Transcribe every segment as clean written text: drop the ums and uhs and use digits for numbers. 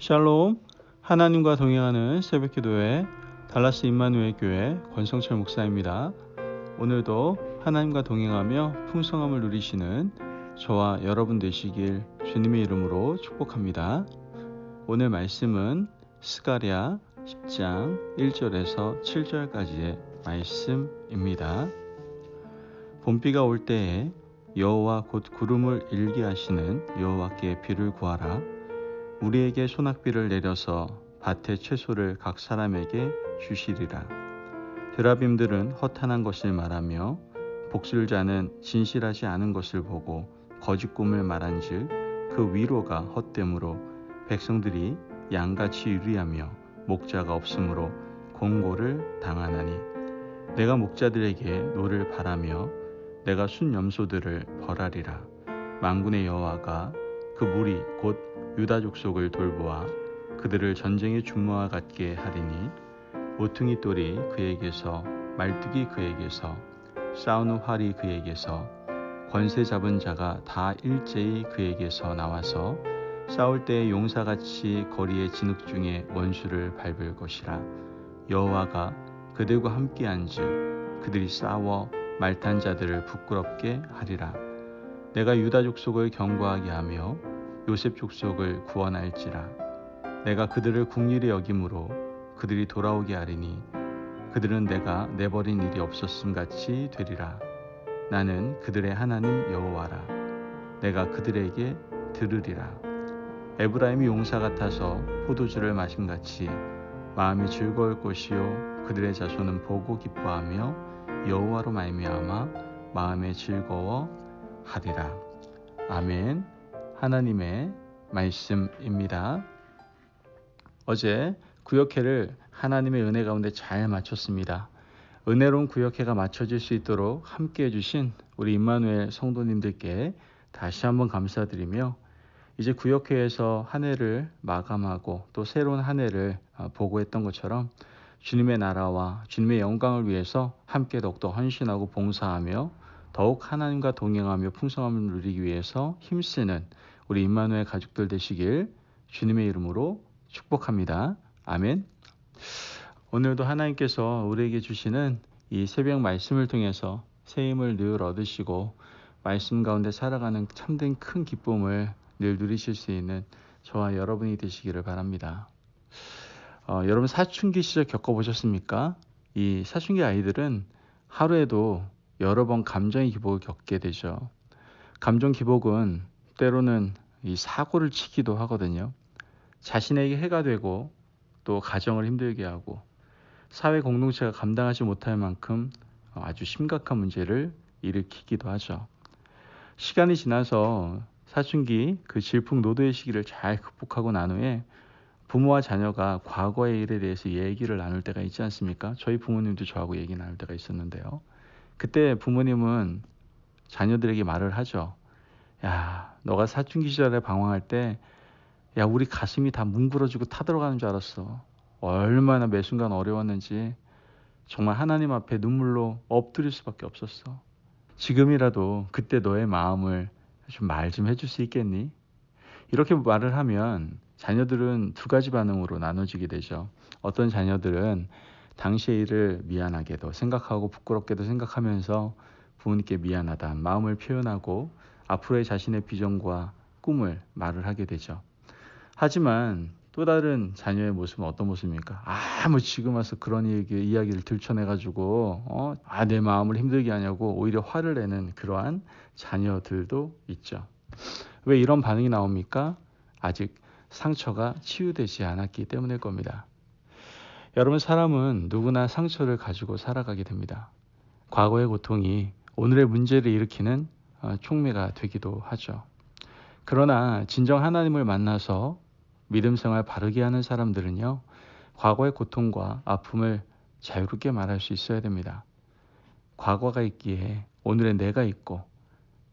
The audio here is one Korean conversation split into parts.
샬롬, 하나님과 동행하는 새벽기도회 달라스 임마누엘 교회 권성철 목사입니다. 오늘도 하나님과 동행하며 풍성함을 누리시는 저와 여러분 되시길 주님의 이름으로 축복합니다. 오늘 말씀은 스가랴 10장 1절에서 7절까지의 말씀입니다. 봄비가 올 때에 여호와 곧 구름을 일게 하시는 여호와께 비를 구하라. 우리에게 소낙비를 내려서 밭의 채소를 각 사람에게 주시리라. 드라빔들은 허탄한 것을 말하며 복술자는 진실하지 않은 것을 보고 거짓 꿈을 말한즉 그 위로가 헛됨으로 백성들이 양같이 유리하며 목자가 없으므로 공고를 당하나니 내가 목자들에게 노를 바라며 내가 순염소들을 벌하리라. 만군의 여호와가 그 무리 곧 유다 족속을 돌보아 그들을 전쟁의 준모와 같게 하리니 모퉁이 돌이 그에게서 말뚝이 그에게서 싸우는 활이 그에게서 권세 잡은 자가 다 일제히 그에게서 나와서 싸울 때에 용사같이 거리의 진흙 중에 원수를 밟을 것이라. 여호와가 그들과 함께한즉 그들이 싸워 말탄 자들을 부끄럽게 하리라. 내가 유다 족속을 견고하게 하며 요셉 족속을 구원할지라. 내가 그들을 긍휼히 여김으로 그들이 돌아오게 하리니 그들은 내가 내버린 일이 없었음 같이 되리라. 나는 그들의 하나님 여호와라. 내가 그들에게 들으리라. 에브라임이 용사 같아서 포도주를 마신 같이 마음이 즐거울 것이요 그들의 자손은 보고 기뻐하며 여호와로 말미암아 마음에 즐거워하리라. 아멘. 하나님의 말씀입니다. 어제 구역회를 하나님의 은혜 가운데 잘 마쳤습니다. 은혜로운 구역회가 마쳐질 수 있도록 함께 해주신 우리 임마누엘 성도님들께 다시 한번 감사드리며 이제 구역회에서 한 해를 마감하고 또 새로운 한 해를 보고했던 것처럼 주님의 나라와 주님의 영광을 위해서 함께 더욱더 헌신하고 봉사하며 더욱 하나님과 동행하며 풍성함을 누리기 위해서 힘쓰는 우리 임마누엘 가족들 되시길 주님의 이름으로 축복합니다. 아멘. 오늘도 하나님께서 우리에게 주시는 이 새벽 말씀을 통해서 새 힘을 늘 얻으시고 말씀 가운데 살아가는 참된 큰 기쁨을 늘 누리실 수 있는 저와 여러분이 되시기를 바랍니다. 여러분 사춘기 시절 겪어보셨습니까? 이 사춘기 아이들은 하루에도 여러 번 감정의 기복을 겪게 되죠. 감정 기복은 때로는 이 사고를 치기도 하거든요. 자신에게 해가 되고 또 가정을 힘들게 하고 사회 공동체가 감당하지 못할 만큼 아주 심각한 문제를 일으키기도 하죠. 시간이 지나서 사춘기 그 질풍노도의 시기를 잘 극복하고 난 후에 부모와 자녀가 과거의 일에 대해서 얘기를 나눌 때가 있지 않습니까? 저희 부모님도 저하고 얘기 나눌 때가 있었는데요. 그때 부모님은 자녀들에게 말을 하죠. 야, 너가 사춘기 시절에 방황할 때 야, 우리 가슴이 다 뭉그러지고 타들어가는 줄 알았어. 얼마나 매 순간 어려웠는지 정말 하나님 앞에 눈물로 엎드릴 수밖에 없었어. 지금이라도 그때 너의 마음을 좀 말 좀 해줄 수 있겠니? 이렇게 말을 하면 자녀들은 두 가지 반응으로 나눠지게 되죠. 어떤 자녀들은 당시의 일을 미안하게도 생각하고 부끄럽게도 생각하면서 부모님께 미안하다 마음을 표현하고 앞으로의 자신의 비전과 꿈을 말을 하게 되죠. 하지만 또 다른 자녀의 모습은 어떤 모습입니까? 뭐 지금 와서 그런 이야기를 들춰내가지고 내 마음을 힘들게 하냐고 오히려 화를 내는 그러한 자녀들도 있죠. 왜 이런 반응이 나옵니까? 아직 상처가 치유되지 않았기 때문일 겁니다. 여러분, 사람은 누구나 상처를 가지고 살아가게 됩니다. 과거의 고통이 오늘의 문제를 일으키는 촉매가 되기도 하죠. 그러나 진정 하나님을 만나서 믿음 생활 바르게 하는 사람들은요, 과거의 고통과 아픔을 자유롭게 말할 수 있어야 됩니다. 과거가 있기에 오늘의 내가 있고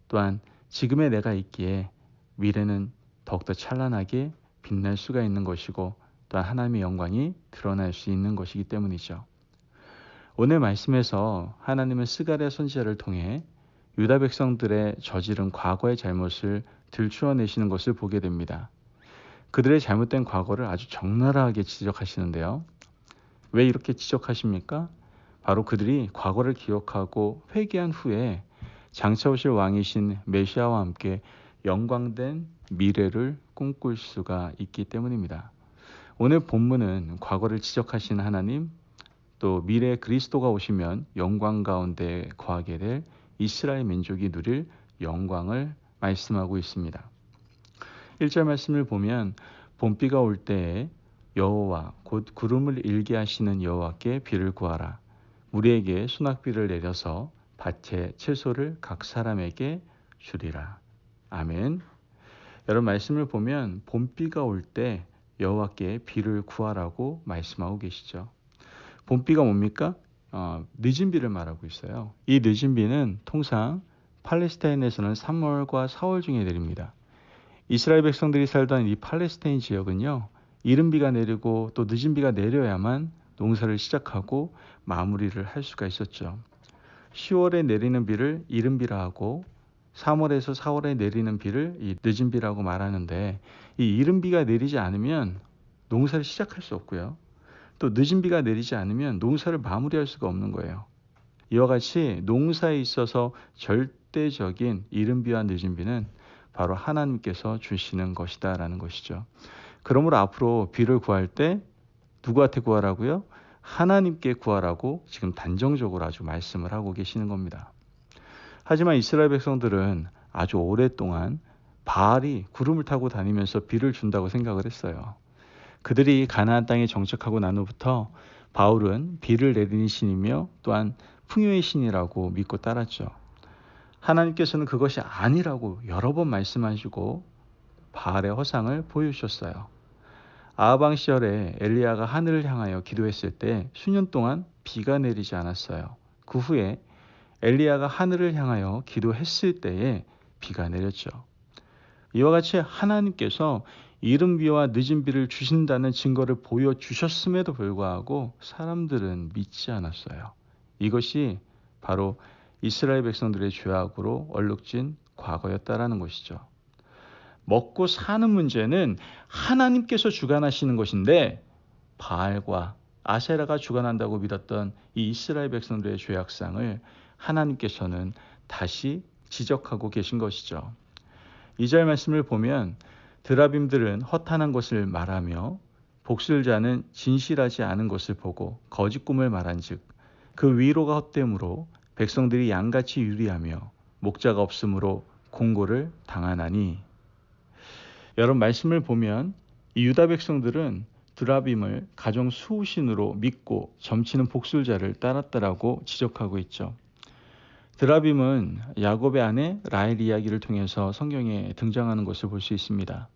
또한 지금의 내가 있기에 미래는 더욱더 찬란하게 빛날 수가 있는 것이고 또한 하나님의 영광이 드러날 수 있는 것이기 때문이죠. 오늘 말씀에서 하나님은 스가랴 선지자를 통해 유다 백성들의 저지른 과거의 잘못을 들추어내시는 것을 보게 됩니다. 그들의 잘못된 과거를 아주 적나라하게 지적하시는데요. 왜 이렇게 지적하십니까? 바로 그들이 과거를 기억하고 회개한 후에 장차 오실 왕이신 메시아와 함께 영광된 미래를 꿈꿀 수가 있기 때문입니다. 오늘 본문은 과거를 지적하신 하나님, 또 미래 그리스도가 오시면 영광 가운데 거하게 될 이스라엘 민족이 누릴 영광을 말씀하고 있습니다. 1절 말씀을 보면 봄비가 올 때에 여호와 곧 구름을 일게 하시는 여호와께 비를 구하라. 우리에게 소낙비를 내려서 밭의 채소를 각 사람에게 주리라. 아멘. 여러분 말씀을 보면 봄비가 올 때 여호와께 비를 구하라고 말씀하고 계시죠. 봄비가 뭡니까? 늦은 비를 말하고 있어요. 이 늦은 비는 통상 팔레스타인에서는 3월과 4월 중에 내립니다. 이스라엘 백성들이 살던 이 팔레스타인 지역은요, 이른 비가 내리고 또 늦은 비가 내려야만 농사를 시작하고 마무리를 할 수가 있었죠. 10월에 내리는 비를 이른 비라 하고 3월에서 4월에 내리는 비를 이 늦은 비라고 말하는데, 이 이른 비가 내리지 않으면 농사를 시작할 수 없고요. 또 늦은 비가 내리지 않으면 농사를 마무리할 수가 없는 거예요. 이와 같이 농사에 있어서 절대적인 이른 비와 늦은 비는 바로 하나님께서 주시는 것이다라는 것이죠. 그러므로 앞으로 비를 구할 때 누구한테 구하라고요? 하나님께 구하라고 지금 단정적으로 아주 말씀을 하고 계시는 겁니다. 하지만 이스라엘 백성들은 아주 오랫동안 바알이 구름을 타고 다니면서 비를 준다고 생각을 했어요. 그들이 가나안 땅에 정착하고 난 후부터 바울은 비를 내리는 신이며 또한 풍요의 신이라고 믿고 따랐죠. 하나님께서는 그것이 아니라고 여러 번 말씀하시고 바알의 허상을 보여주셨어요. 아하방 시절에 엘리야가 하늘을 향하여 기도했을 때 수년 동안 비가 내리지 않았어요. 그 후에 엘리야가 하늘을 향하여 기도했을 때에 비가 내렸죠. 이와 같이 하나님께서 이른 비와 늦은 비를 주신다는 증거를 보여주셨음에도 불구하고 사람들은 믿지 않았어요. 이것이 바로 이스라엘 백성들의 죄악으로 얼룩진 과거였다라는 것이죠. 먹고 사는 문제는 하나님께서 주관하시는 것인데 바알과 아세라가 주관한다고 믿었던 이 이스라엘 백성들의 죄악상을 하나님께서는 다시 지적하고 계신 것이죠. 2절 말씀을 보면 드라빔들은 허탄한 것을 말하며 복술자는 진실하지 않은 것을 보고 거짓 꿈을 말한즉 그 위로가 헛됨으로 백성들이 양같이 유리하며 목자가 없으므로 공고를 당하나니. 여러분 말씀을 보면 이 유다 백성들은 드라빔을 가정 수호신으로 믿고 점치는 복술자를 따랐다라고 지적하고 있죠. 드라빔은 야곱의 아내 라헬 이야기를 통해서 성경에 등장하는 것을 볼 수 있습니다.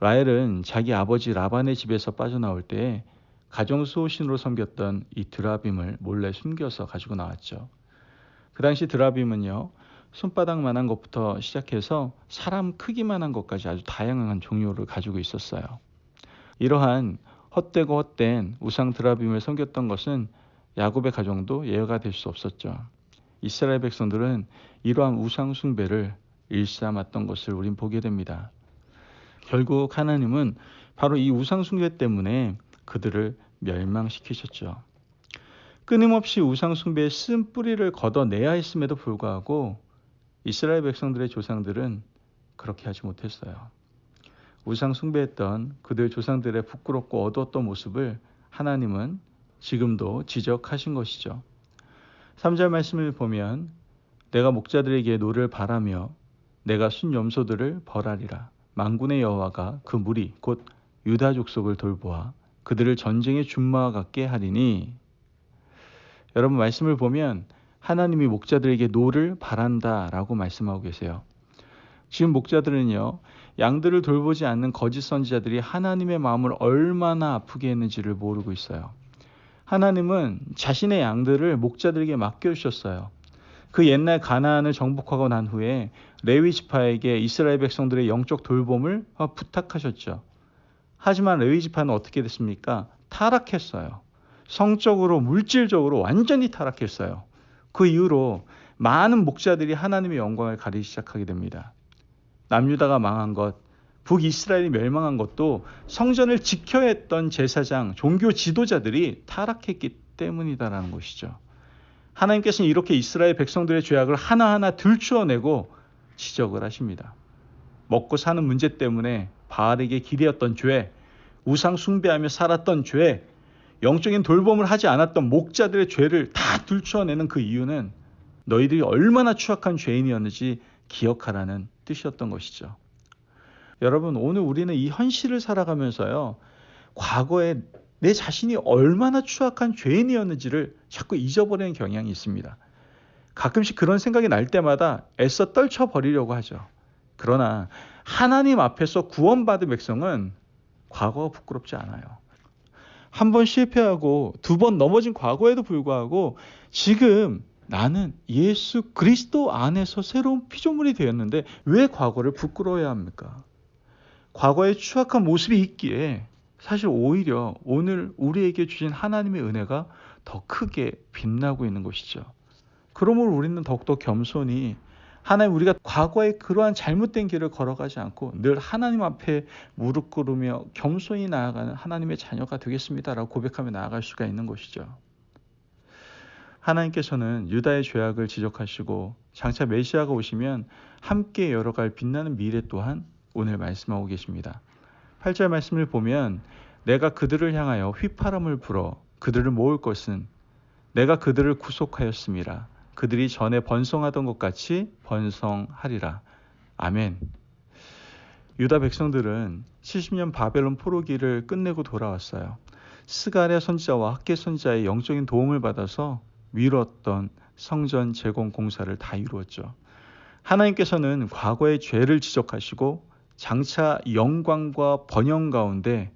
라헬은 자기 아버지 라반의 집에서 빠져나올 때 가정 수호신으로 섬겼던 이 드라빔을 몰래 숨겨서 가지고 나왔죠. 그 당시 드라빔은요, 손바닥만한 것부터 시작해서 사람 크기만한 것까지 아주 다양한 종류를 가지고 있었어요. 이러한 헛되고 헛된 우상 드라빔을 섬겼던 것은 야곱의 가정도 예외가 될 수 없었죠. 이스라엘 백성들은 이러한 우상 숭배를 일삼았던 것을 우린 보게 됩니다. 결국 하나님은 바로 이 우상 숭배 때문에 그들을 멸망시키셨죠. 끊임없이 우상 숭배의 쓴 뿌리를 걷어내야 했음에도 불구하고 이스라엘 백성들의 조상들은 그렇게 하지 못했어요. 우상 숭배했던 그들 조상들의 부끄럽고 어두웠던 모습을 하나님은 지금도 지적하신 것이죠. 3절 말씀을 보면 내가 목자들에게 노를 바라며 내가 순 염소들을 벌하리라. 만군의 여호와가 그 무리 곧 유다 족속을 돌보아 그들을 전쟁의 준마와 같게 하리니. 여러분 말씀을 보면 하나님이 목자들에게 노를 바란다라고 말씀하고 계세요. 지금 목자들은요, 양들을 돌보지 않는 거짓 선지자들이 하나님의 마음을 얼마나 아프게 했는지를 모르고 있어요. 하나님은 자신의 양들을 목자들에게 맡겨주셨어요. 그 옛날 가나안을 정복하고 난 후에 레위 지파에게 이스라엘 백성들의 영적 돌봄을 부탁하셨죠. 하지만 레위 지파는 어떻게 됐습니까? 타락했어요. 성적으로 물질적으로 완전히 타락했어요. 그 이후로 많은 목자들이 하나님의 영광을 가리기 시작하게 됩니다. 남유다가 망한 것, 북이스라엘이 멸망한 것도 성전을 지켜야 했던 제사장, 종교 지도자들이 타락했기 때문이다라는 것이죠. 하나님께서는 이렇게 이스라엘 백성들의 죄악을 하나하나 들추어내고 지적을 하십니다. 먹고 사는 문제 때문에 바알에게 기대었던 죄, 우상 숭배하며 살았던 죄, 영적인 돌봄을 하지 않았던 목자들의 죄를 다 들추어내는 그 이유는 너희들이 얼마나 추악한 죄인이었는지 기억하라는 뜻이었던 것이죠. 여러분, 오늘 우리는 이 현실을 살아가면서요, 과거에 내 자신이 얼마나 추악한 죄인이었는지를 자꾸 잊어버리는 경향이 있습니다. 가끔씩 그런 생각이 날 때마다 애써 떨쳐버리려고 하죠. 그러나 하나님 앞에서 구원받은 백성은 과거가 부끄럽지 않아요. 한 번 실패하고 두 번 넘어진 과거에도 불구하고 지금 나는 예수 그리스도 안에서 새로운 피조물이 되었는데 왜 과거를 부끄러워해야 합니까? 과거의 추악한 모습이 있기에 사실 오히려 오늘 우리에게 주신 하나님의 은혜가 더 크게 빛나고 있는 것이죠. 그러므로 우리는 더욱더 겸손히 하나님, 우리가 과거의 그러한 잘못된 길을 걸어가지 않고 늘 하나님 앞에 무릎 꿇으며 겸손히 나아가는 하나님의 자녀가 되겠습니다라고 고백하며 나아갈 수가 있는 것이죠. 하나님께서는 유다의 죄악을 지적하시고 장차 메시아가 오시면 함께 열어갈 빛나는 미래 또한 오늘 말씀하고 계십니다. 8절 말씀을 보면 내가 그들을 향하여 휘파람을 불어 그들을 모을 것은 내가 그들을 구속하였음이라. 그들이 전에 번성하던 것 같이 번성하리라. 아멘. 유다 백성들은 70년 바벨론 포로기를 끝내고 돌아왔어요. 스가랴 선지자와 학개 선지자의 영적인 도움을 받아서 미뤘던 성전 재건 공사를 다 이루었죠. 하나님께서는 과거의 죄를 지적하시고 장차 영광과 번영 가운데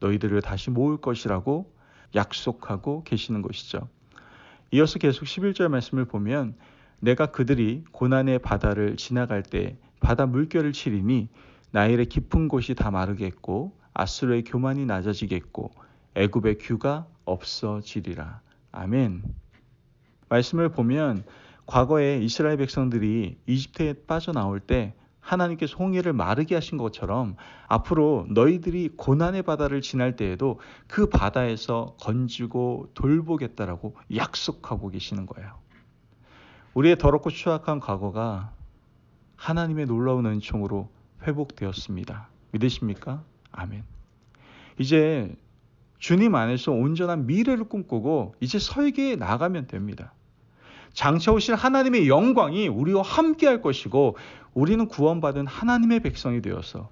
너희들을 다시 모을 것이라고 약속하고 계시는 것이죠. 이어서 계속 11절 말씀을 보면 내가 그들이 고난의 바다를 지나갈 때 바다 물결을 치리니 나일의 깊은 곳이 다 마르겠고 아수르의 교만이 낮아지겠고 애굽의 규가 없어지리라. 아멘. 말씀을 보면 과거에 이스라엘 백성들이 이집트에 빠져나올 때 하나님께서 홍해를 마르게 하신 것처럼 앞으로 너희들이 고난의 바다를 지날 때에도 그 바다에서 건지고 돌보겠다라고 약속하고 계시는 거예요. 우리의 더럽고 추악한 과거가 하나님의 놀라운 은총으로 회복되었습니다. 믿으십니까? 아멘. 이제 주님 안에서 온전한 미래를 꿈꾸고 이제 설계에 나가면 됩니다. 장차 오실 하나님의 영광이 우리와 함께 할 것이고 우리는 구원받은 하나님의 백성이 되어서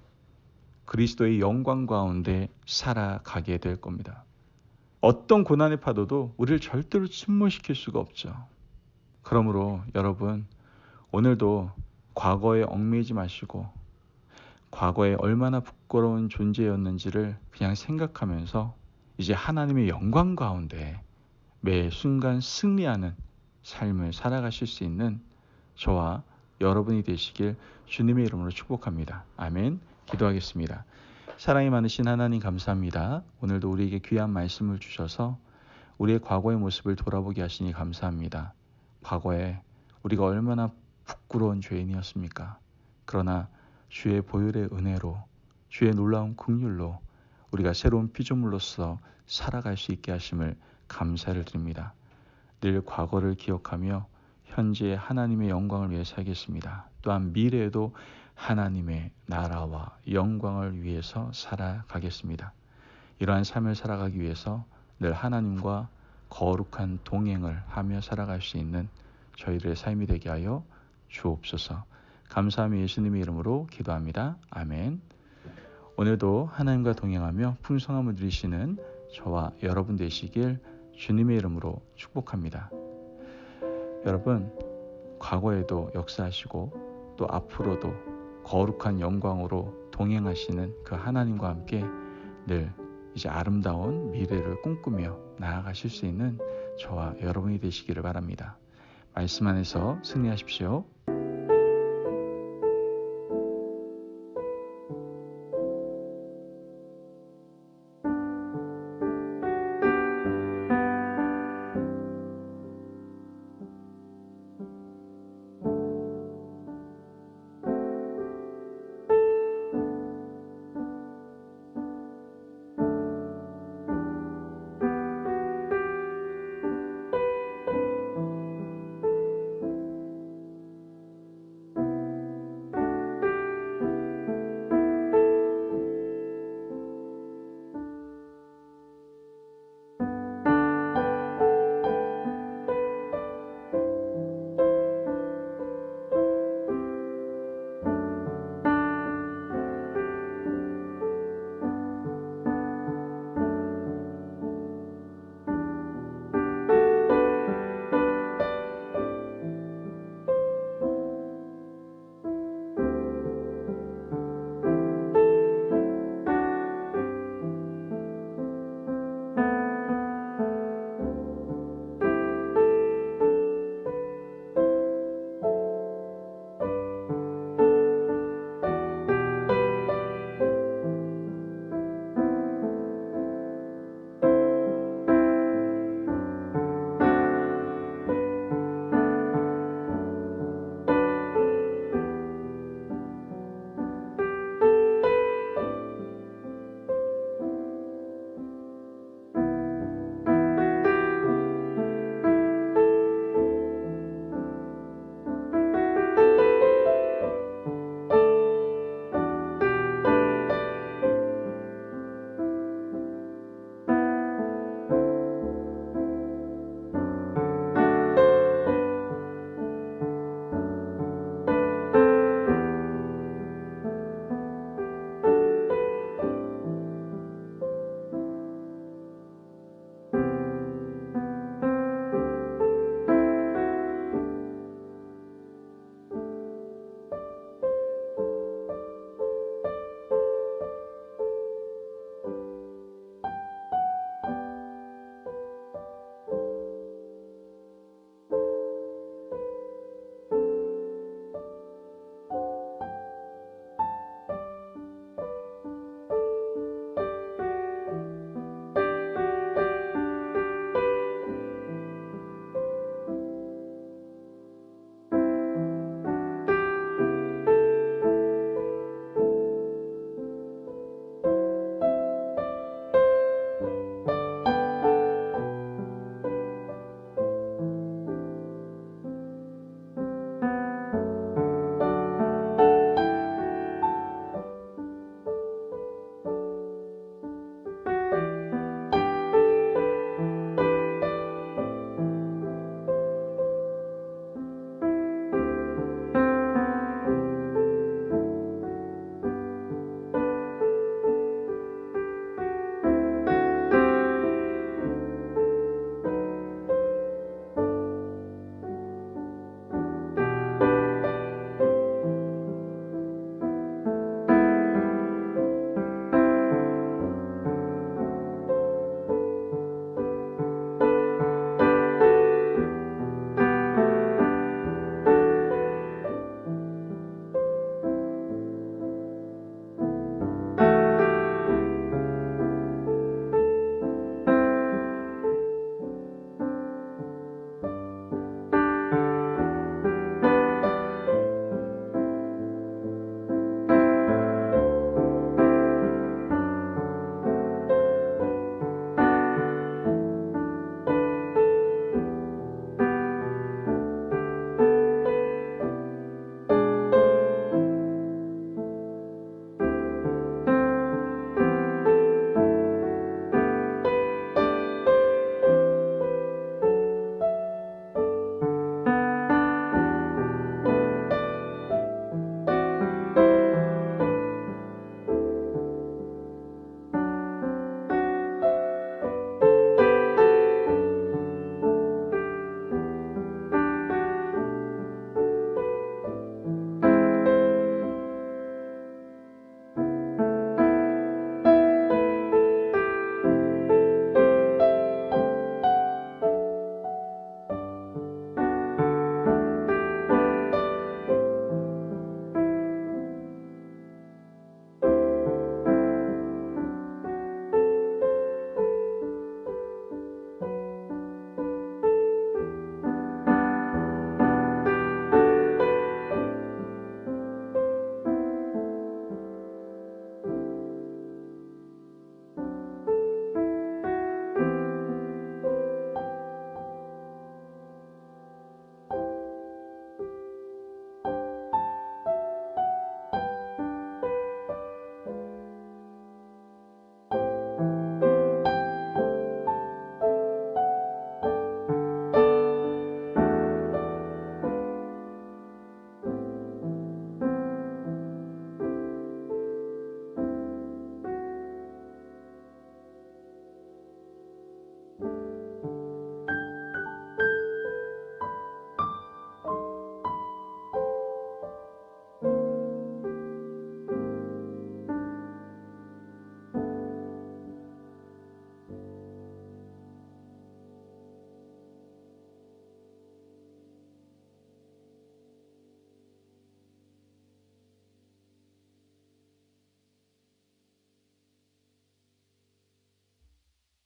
그리스도의 영광 가운데 살아가게 될 겁니다. 어떤 고난의 파도도 우리를 절대로 침몰시킬 수가 없죠. 그러므로 여러분, 오늘도 과거에 얽매이지 마시고 과거에 얼마나 부끄러운 존재였는지를 그냥 생각하면서 이제 하나님의 영광 가운데 매 순간 승리하는 삶을 살아가실 수 있는 저와 여러분이 되시길 주님의 이름으로 축복합니다. 아멘. 기도하겠습니다. 사랑이 많으신 하나님 감사합니다. 오늘도 우리에게 귀한 말씀을 주셔서 우리의 과거의 모습을 돌아보게 하시니 감사합니다. 과거에 우리가 얼마나 부끄러운 죄인이었습니까? 그러나 주의 보혈의 은혜로 주의 놀라운 긍휼로 우리가 새로운 피조물로서 살아갈 수 있게 하심을 감사를 드립니다. 늘 과거를 기억하며 현재의 하나님의 영광을 위해 살겠습니다. 또한 미래에도 하나님의 나라와 영광을 위해서 살아가겠습니다. 이러한 삶을 살아가기 위해서 늘 하나님과 거룩한 동행을 하며 살아갈 수 있는 저희들의 삶이 되게 하여 주옵소서. 감사하며 예수님의 이름으로 기도합니다. 아멘. 오늘도 하나님과 동행하며 풍성함을 누리시는 저와 여러분 되시길 주님의 이름으로 축복합니다. 여러분, 과거에도 역사하시고 또 앞으로도 거룩한 영광으로 동행하시는 그 하나님과 함께 늘 이제 아름다운 미래를 꿈꾸며 나아가실 수 있는 저와 여러분이 되시기를 바랍니다. 말씀 안에서 승리하십시오.